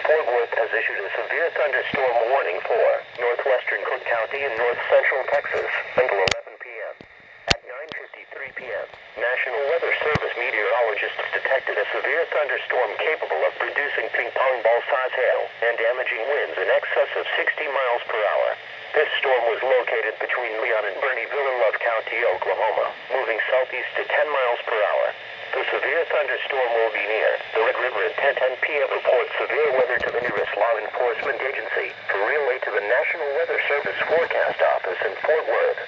Fort Worth has issued a severe thunderstorm warning for northwestern Cook County and north central Texas until 11 p.m. At 9:53 p.m., National Weather Service meteorologists detected a severe thunderstorm capable of producing ping-pong ball-size hail and damaging winds in excess of 60 miles per hour. This storm was located between Leon and Berneyville in Love County, Oklahoma, moving southeast to 10 miles per hour. The severe thunderstorm will be near the Red River at 10:10 p.m. Reports severe weather to the nearest law enforcement agency. For relay to the National Weather Service Forecast Office in Fort Worth.